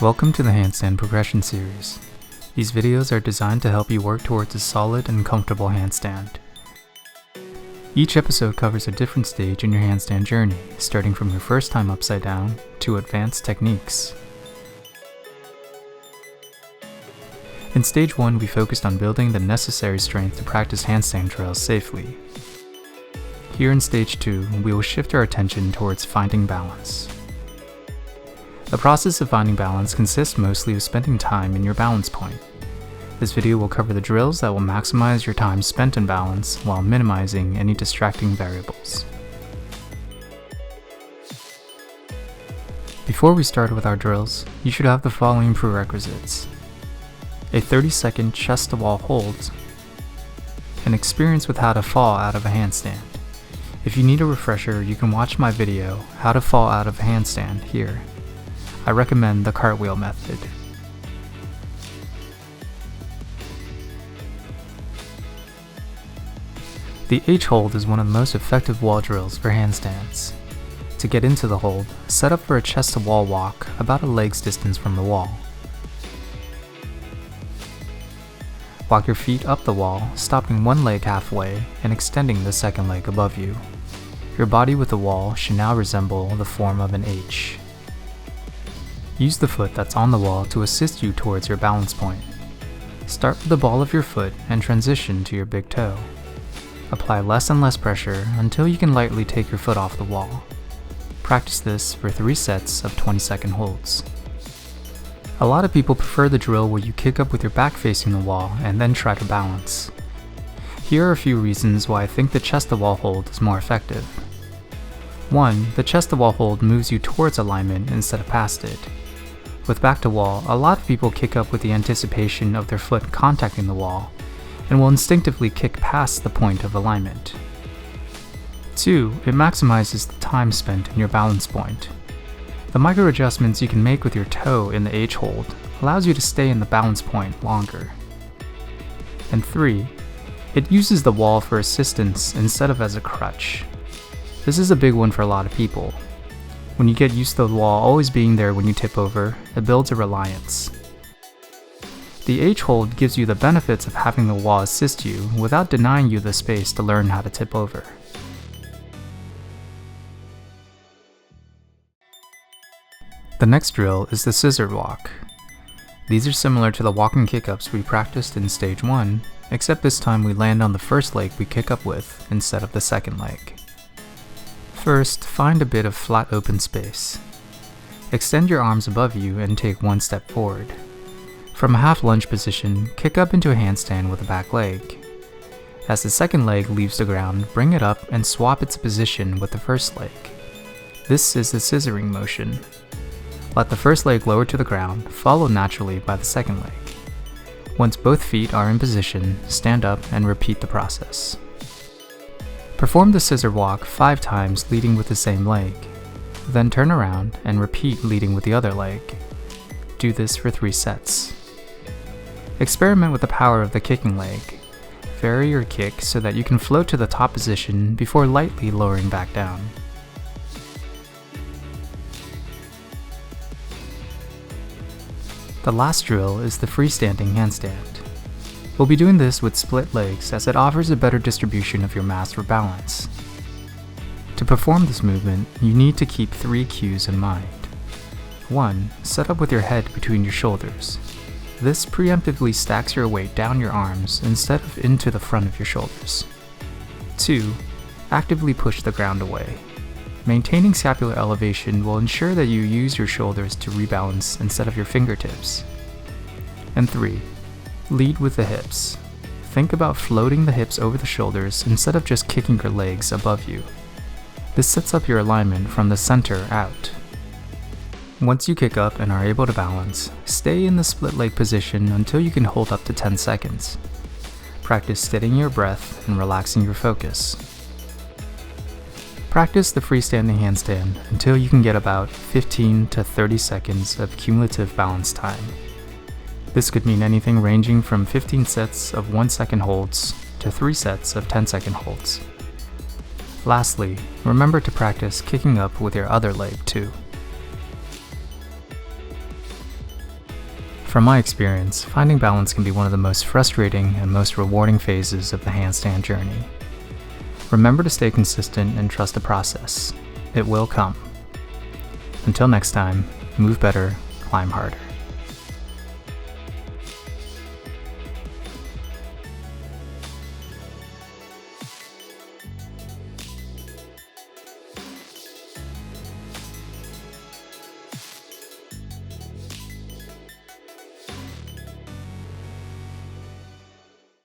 Welcome to the Handstand Progression Series. These videos are designed to help you work towards a solid and comfortable handstand. Each episode covers a different stage in your handstand journey, starting from your first time upside down to advanced techniques. In stage 1, we focused on building the necessary strength to practice handstand drills safely. Here in stage 2, we will shift our attention towards finding balance. The process of finding balance consists mostly of spending time in your balance point. This video will cover the drills that will maximize your time spent in balance while minimizing any distracting variables. Before we start with our drills, you should have the following prerequisites: a 30-second chest-to-wall hold, and experience with how to fall out of a handstand. If you need a refresher, you can watch my video, How to Fall Out of a Handstand, here. I recommend the cartwheel method. The H-hold is one of the most effective wall drills for handstands. To get into the hold, set up for a chest-to-wall walk about a leg's distance from the wall. Walk your feet up the wall, stopping one leg halfway and extending the second leg above you. Your body with the wall should now resemble the form of an H. Use the foot that's on the wall to assist you towards your balance point. Start with the ball of your foot and transition to your big toe. Apply less and less pressure until you can lightly take your foot off the wall. Practice this for 3 sets of 20-second holds. A lot of people prefer the drill where you kick up with your back facing the wall and then try to balance. Here are a few reasons why I think the chest-to-wall hold is more effective. 1. The chest-to-wall hold moves you towards alignment instead of past it. With back to wall, a lot of people kick up with the anticipation of their foot contacting the wall, and will instinctively kick past the point of alignment. 2. It maximizes the time spent in your balance point. The micro adjustments you can make with your toe in the H-hold allows you to stay in the balance point longer. And 3. It uses the wall for assistance instead of as a crutch. This is a big one for a lot of people. When you get used to the wall always being there when you tip over, it builds a reliance. The H-hold gives you the benefits of having the wall assist you without denying you the space to learn how to tip over. The next drill is the scissor walk. These are similar to the walking kick-ups we practiced in stage 1, except this time we land on the first leg we kick up with instead of the second leg. First, find a bit of flat open space. Extend your arms above you and take one step forward. From a half lunge position, kick up into a handstand with the back leg. As the second leg leaves the ground, bring it up and swap its position with the first leg. This is the scissoring motion. Let the first leg lower to the ground, followed naturally by the second leg. Once both feet are in position, stand up and repeat the process. Perform the scissor walk 5 times leading with the same leg. Then turn around and repeat leading with the other leg. Do this for 3 sets. Experiment with the power of the kicking leg. Vary your kick so that you can float to the top position before lightly lowering back down. The last drill is the freestanding handstand. We'll be doing this with split legs as it offers a better distribution of your mass for balance. To perform this movement, you need to keep 3 cues in mind. 1. Set up with your head between your shoulders. This preemptively stacks your weight down your arms instead of into the front of your shoulders. 2. Actively push the ground away. Maintaining scapular elevation will ensure that you use your shoulders to rebalance instead of your fingertips. And 3. Lead with the hips. Think about floating the hips over the shoulders instead of just kicking your legs above you. This sets up your alignment from the center out. Once you kick up and are able to balance, stay in the split leg position until you can hold up to 10 seconds. Practice steadying your breath and relaxing your focus. Practice the freestanding handstand until you can get about 15 to 30 seconds of cumulative balance time. This could mean anything ranging from 15 sets of 1-second holds to 3 sets of 10-second holds. Lastly, remember to practice kicking up with your other leg too. From my experience, finding balance can be one of the most frustrating and most rewarding phases of the handstand journey. Remember to stay consistent and trust the process. It will come. Until next time, move better, climb harder.